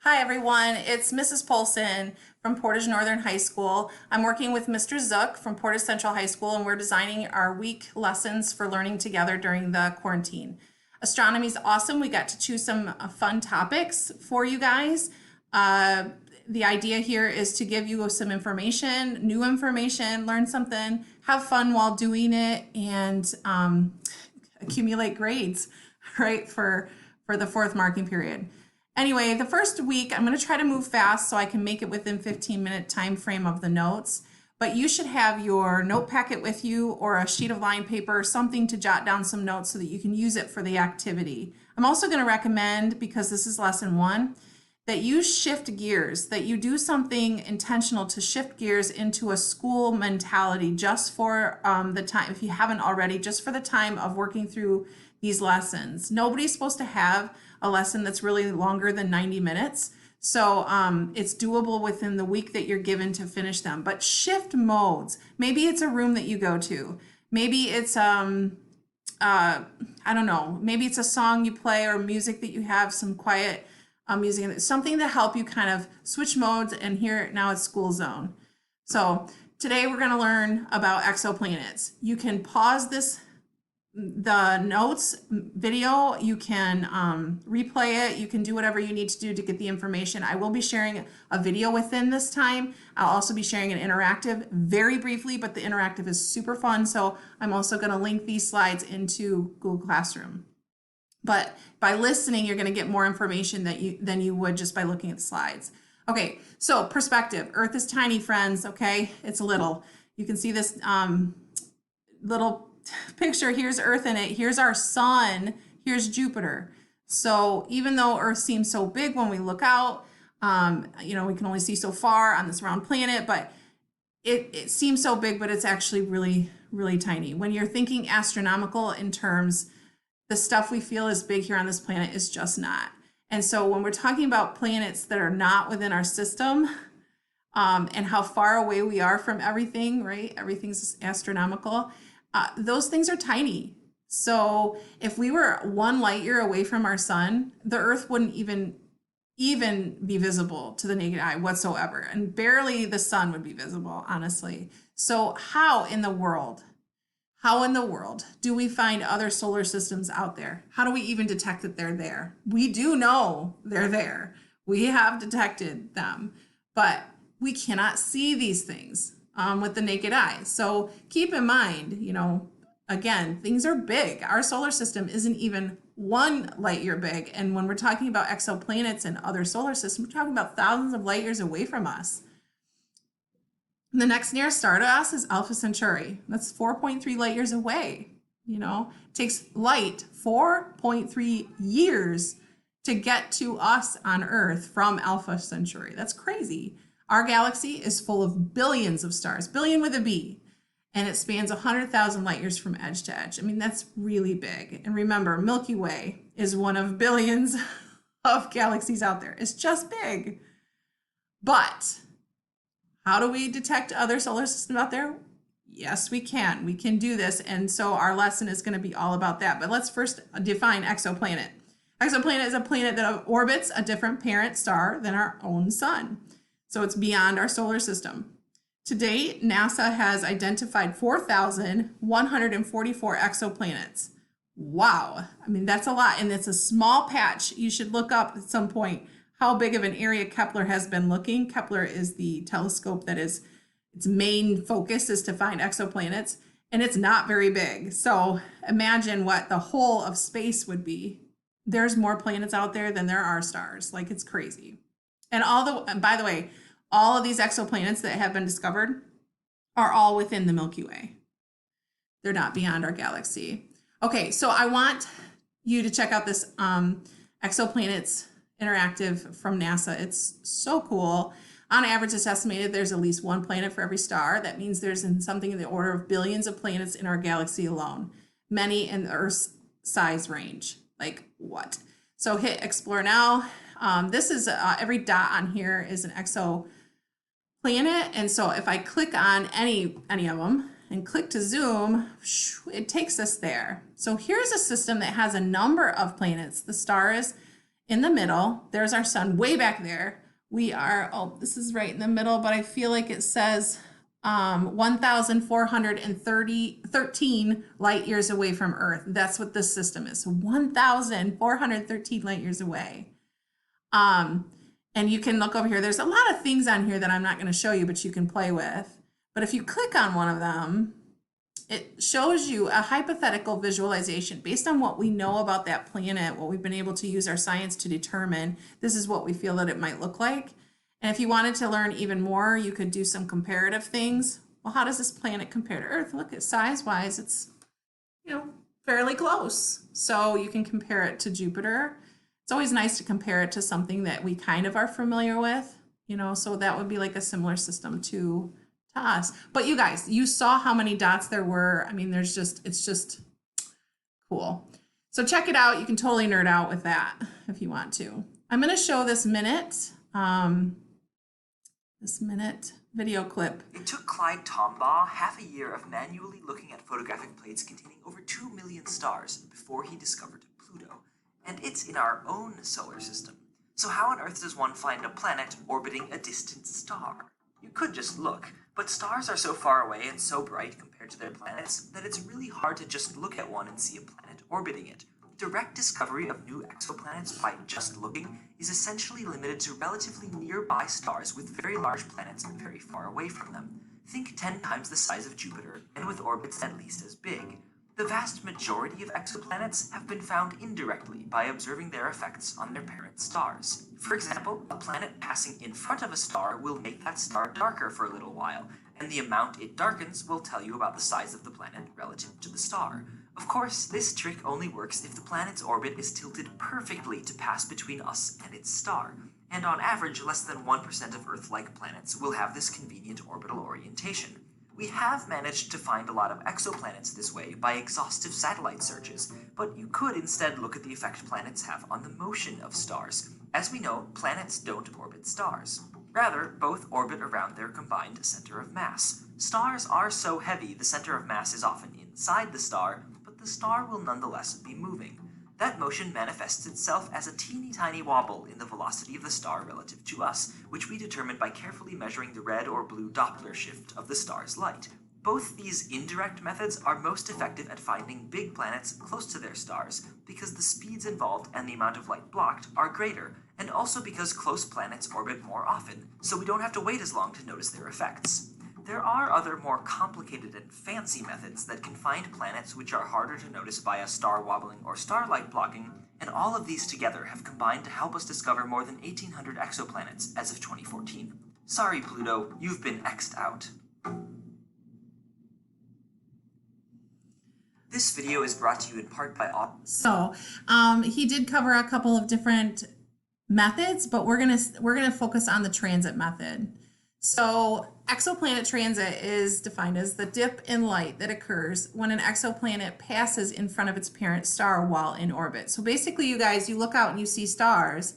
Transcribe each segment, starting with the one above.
Hi everyone, it's Mrs. Polson from Portage Northern High School. I'm working with Mr. Zook from Portage Central High School, and we're designing our week lessons for learning together during the quarantine. Astronomy is awesome. We got to choose some fun topics for you guys. The idea here is to give you some information, new information, learn something, have fun while doing it, and accumulate grades, right, for the fourth marking period. Anyway, the first week, I'm going to try to move fast so I can make it within 15-minute time frame of the notes. But you should have your note packet with you or a sheet of line paper or something to jot down some notes so that you can use it for the activity. I'm also going to recommend, because this is lesson 1, that you shift gears, that you do something intentional to shift gears into a school mentality just for the time, if you haven't already, just for the time of working through these lessons. Nobody's supposed to have a lesson that's really longer than 90 minutes. So it's doable within the week that you're given to finish them. But shift modes. Maybe it's a room that you go to. Maybe it's, I don't know, maybe it's a song you play or music that you have, some quiet music, something to help you kind of switch modes. And here now it's school zone. So today we're going to learn about exoplanets. You can pause the notes video, you can replay it, you can do whatever you need to do to get the information. I will be sharing a video within this time. I'll also be sharing an interactive very briefly, but the interactive is super fun. So I'm also going to link these slides into Google Classroom. But by listening, you're going to get more information than you would just by looking at the slides. Okay, so perspective. Earth is tiny, friends, okay? It's little. You can see this little picture. Here's Earth in it. Here's our sun. Here's Jupiter. So even though Earth seems so big when we look out, we can only see so far on this round planet, but it seems so big, but it's actually really, really tiny. When you're thinking astronomical in terms, the stuff we feel is big here on this planet is just not. And so when we're talking about planets that are not within our system, and how far away we are from everything, right? Everything's astronomical. Those things are tiny. So if we were 1 light year away from our sun, the Earth wouldn't even be visible to the naked eye whatsoever. And barely the sun would be visible, honestly. So how in the world do we find other solar systems out there? How do we even detect that they're there? We do know they're there. We have detected them, but we cannot see these things with the naked eye. So keep in mind, again, things are big. Our solar system isn't even 1 light year big. And when we're talking about exoplanets and other solar systems, we're talking about thousands of light years away from us. And the next nearest star to us is Alpha Centauri. That's 4.3 light years away. It takes light 4.3 years to get to us on Earth from Alpha Centauri. That's crazy. Our galaxy is full of billions of stars, billion with a B, and it spans 100,000 light years from edge to edge. I mean, that's really big. And remember, Milky Way is one of billions of galaxies out there. It's just big. But how do we detect other solar systems out there? Yes, we can. We can do this. And so our lesson is going to be all about that. But let's first define exoplanet. Exoplanet is a planet that orbits a different parent star than our own sun. So it's beyond our solar system. To date, NASA has identified 4,144 exoplanets. Wow. I mean, that's a lot. And it's a small patch. You should look up at some point how big of an area Kepler has been looking. Kepler is the telescope that is, its main focus is to find exoplanets, and it's not very big. So imagine what the whole of space would be. There's more planets out there than there are stars. Like, it's crazy. And by the way, all of these exoplanets that have been discovered are all within the Milky Way. They're not beyond our galaxy. Okay, so I want you to check out this exoplanets interactive from NASA. It's so cool. On average, it's estimated there's at least 1 planet for every star. That means there's something in the order of billions of planets in our galaxy alone, many in the Earth's size range. Like what? So hit explore now. This is every dot on here is an exoplanet. And so if I click on any of them and click to zoom, it takes us there. So here's a system that has a number of planets. The stars in the middle. There's our sun way back there. We are, oh, this is right in the middle, but I feel like it says 1,413 light years away from Earth. That's what this system is. So 1,413 light years away. And you can look over here. There's a lot of things on here that I'm not going to show you, but you can play with. But if you click on one of them, it shows you a hypothetical visualization based on what we know about that planet, what we've been able to use our science to determine. This is what we feel that it might look like. And if you wanted to learn even more, you could do some comparative things. Well, how does this planet compare to Earth? Look at size-wise, it's, you know, fairly close. So you can compare it to Jupiter. It's always nice to compare it to something that we kind of are familiar with, you know, so that would be like a similar system to us. But you guys, you saw how many dots there were. I mean, there's just, it's just cool. So check it out. You can totally nerd out with that if you want to. I'm going to show this minute video clip. It took Clyde Tombaugh half a year of manually looking at photographic plates containing over 2 million stars before he discovered Pluto. And it's in our own solar system. So how on earth does one find a planet orbiting a distant star? You could just look, but stars are so far away and so bright compared to their planets that it's really hard to just look at one and see a planet orbiting it. Direct discovery of new exoplanets by just looking is essentially limited to relatively nearby stars with very large planets very far away from them. Think 10 times the size of Jupiter, and with orbits at least as big. The vast majority of exoplanets have been found indirectly by observing their effects on their parent stars. For example, a planet passing in front of a star will make that star darker for a little while, and the amount it darkens will tell you about the size of the planet relative to the star. Of course, this trick only works if the planet's orbit is tilted perfectly to pass between us and its star, and on average less than 1% of Earth-like planets will have this convenient orbital orientation. We have managed to find a lot of exoplanets this way by exhaustive satellite searches, but you could instead look at the effect planets have on the motion of stars. As we know, planets don't orbit stars. Rather, both orbit around their combined center of mass. Stars are so heavy the center of mass is often inside the star, but the star will nonetheless be moving. That motion manifests itself as a teeny tiny wobble in the velocity of the star relative to us, which we determine by carefully measuring the red or blue Doppler shift of the star's light. Both these indirect methods are most effective at finding big planets close to their stars, because the speeds involved and the amount of light blocked are greater, and also because close planets orbit more often, so we don't have to wait as long to notice their effects. There are other more complicated and fancy methods that can find planets which are harder to notice via star wobbling or starlight blocking, and all of these together have combined to help us discover more than 1,800 exoplanets as of 2014. Sorry, Pluto, you've been X'd out. This video is brought to you in part by So he did cover a couple of different methods, but we're gonna focus on the transit method. So exoplanet transit is defined as the dip in light that occurs when an exoplanet passes in front of its parent star while in orbit. So basically, you guys, you look out and you see stars.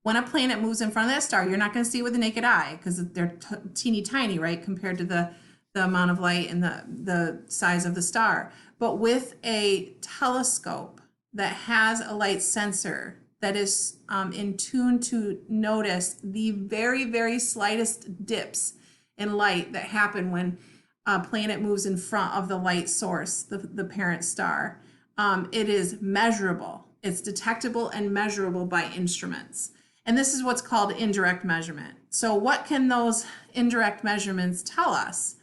When a planet moves in front of that star, you're not going to see it with the naked eye because they're teeny tiny, right, compared to the amount of light and the size of the star. But with a telescope that has a light sensor that is in tune to notice the very, very slightest dips in light that happen when a planet moves in front of the light source, the parent star. It is measurable. It's detectable and measurable by instruments. And this is what's called indirect measurement. So what can those indirect measurements tell us?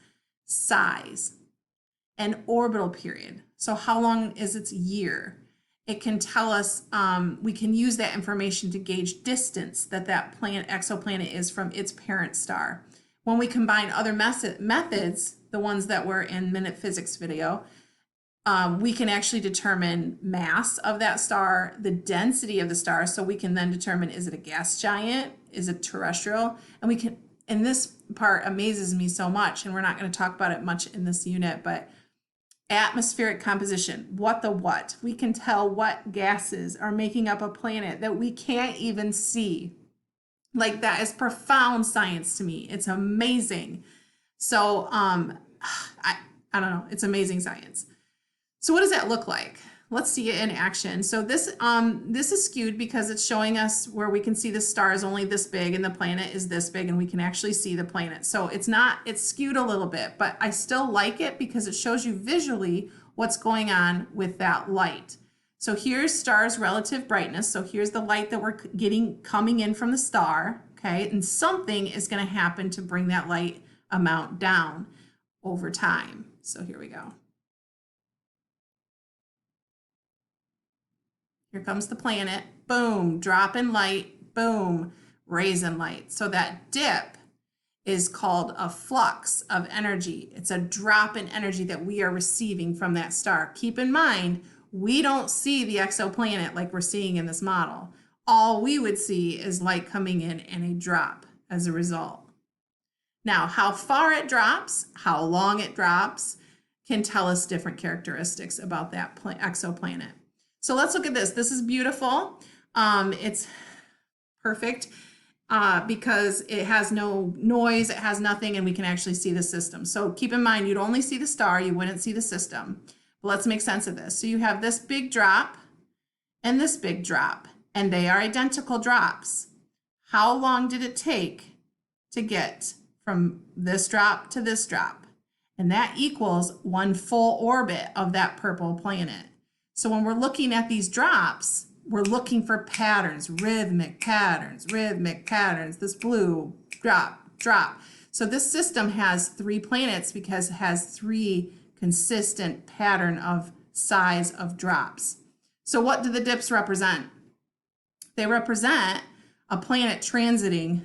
Size and orbital period. So how long is its year? It can tell us, we can use that information to gauge distance that exoplanet is from its parent star. When we combine other methods, the ones that were in Minute Physics video, we can actually determine mass of that star, the density of the star, so we can then determine, is it a gas giant, is it terrestrial, and we can, and this part amazes me so much, and we're not going to talk about it much in this unit, but atmospheric composition, what? We can tell what gases are making up a planet that we can't even see. Like, that is profound science to me. It's amazing. So I don't know, it's amazing science. So what does that look like? let's see it in action. So this is skewed because it's showing us where we can see the star is only this big and the planet is this big and we can actually see the planet. So it's skewed a little bit, but I still like it because it shows you visually what's going on with that light. So here's star's relative brightness. So here's the light that we're getting coming in from the star, okay? And something is going to happen to bring that light amount down over time. So here we go. Here comes the planet, boom, drop in light, boom, raise in light. So that dip is called a flux of energy. It's a drop in energy that we are receiving from that star. Keep in mind, we don't see the exoplanet like we're seeing in this model. All we would see is light coming in and a drop as a result. Now, how far it drops, how long it drops, can tell us different characteristics about that exoplanet. So let's look at this. This is beautiful. It's perfect because it has no noise, it has nothing, and we can actually see the system. So keep in mind, you'd only see the star, you wouldn't see the system. But let's make sense of this. So you have this big drop and this big drop, and they are identical drops. How long did it take to get from this drop to this drop? And that equals one full orbit of that purple planet. So when we're looking at these drops, we're looking for patterns, rhythmic patterns, this blue drop, drop. So this system has 3 planets because it has 3 consistent pattern of size of drops. So what do the dips represent? They represent a planet transiting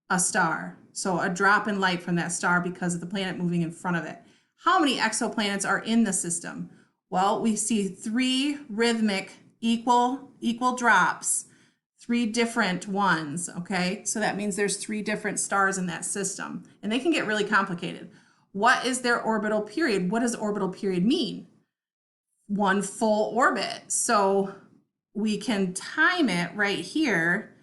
a star. So a drop in light from that star because of the planet moving in front of it. How many exoplanets are in the system? Well, we see 3 rhythmic equal drops, 3 different ones, okay? So that means there's 3 different stars in that system, and they can get really complicated. What is their orbital period? What does orbital period mean? 1 full orbit. So we can time it right here,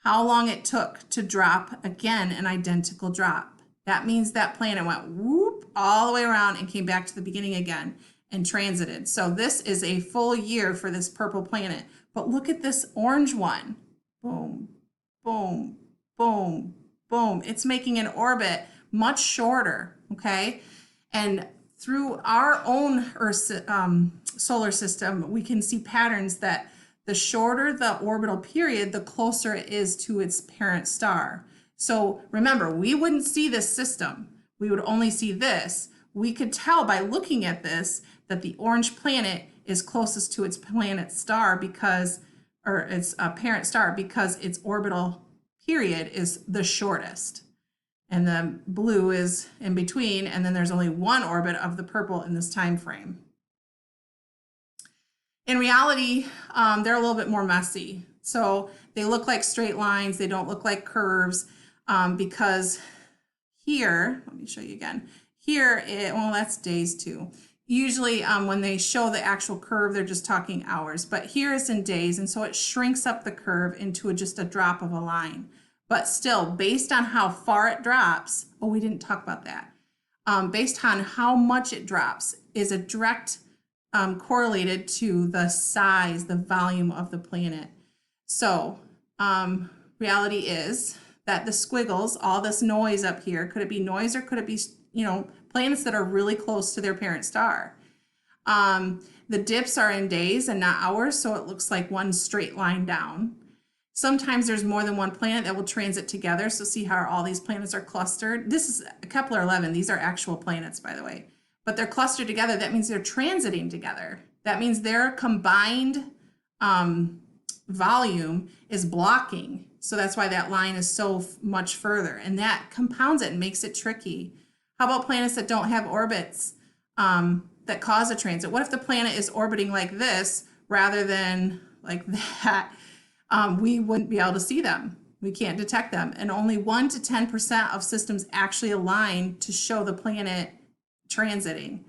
how long it took to drop, again, an identical drop. That means that planet went whoop all the way around and came back to the beginning again and transited. So this is a full year for this purple planet. But look at this orange one. Boom, boom, boom, boom. It's making an orbit much shorter, okay? And through our own Earth, solar system, we can see patterns that the shorter the orbital period, the closer it is to its parent star. So remember, we wouldn't see this system. We would only see this. We could tell by looking at this that the orange planet is closest to its planet star because, or its parent star, because its orbital period is the shortest. And the blue is in between, and then there's only 1 orbit of the purple in this time frame. In reality, they're a little bit more messy. So they look like straight lines, they don't look like curves, because here, let me show you again. Here, well, that's days too. Usually when they show the actual curve, they're just talking hours, but here it's in days, and so it shrinks up the curve into just a drop of a line. But still, based on how far it drops, oh, we didn't talk about that. Based on how much it drops is a direct correlated to the size, the volume of the planet. So reality is that the squiggles, all this noise up here, could it be noise or could it be, planets that are really close to their parent star? The dips are in days and not hours, so it looks like one straight line down. Sometimes there's more than one planet that will transit together, so see how all these planets are clustered? This is Kepler-11. These are actual planets, by the way. But they're clustered together. That means they're transiting together. That means their combined volume is blocking. So that's why that line is so much further. And that compounds it and makes it tricky. How about planets that don't have orbits that cause a transit? What if the planet is orbiting like this rather than like that? We wouldn't be able to see them. We can't detect them. And only 1 to 10% of systems actually align to show the planet transiting.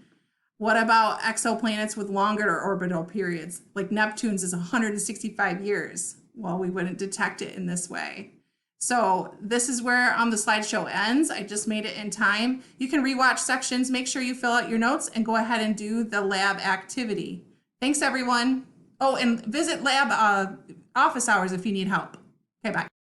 What about exoplanets with longer orbital periods? Like Neptune's is 165 years. Well, we wouldn't detect it in this way. So this is where the slideshow ends. I just made it in time. You can rewatch sections, make sure you fill out your notes, and go ahead and do the lab activity. Thanks, everyone. Oh, and visit lab office hours if you need help. Okay, bye.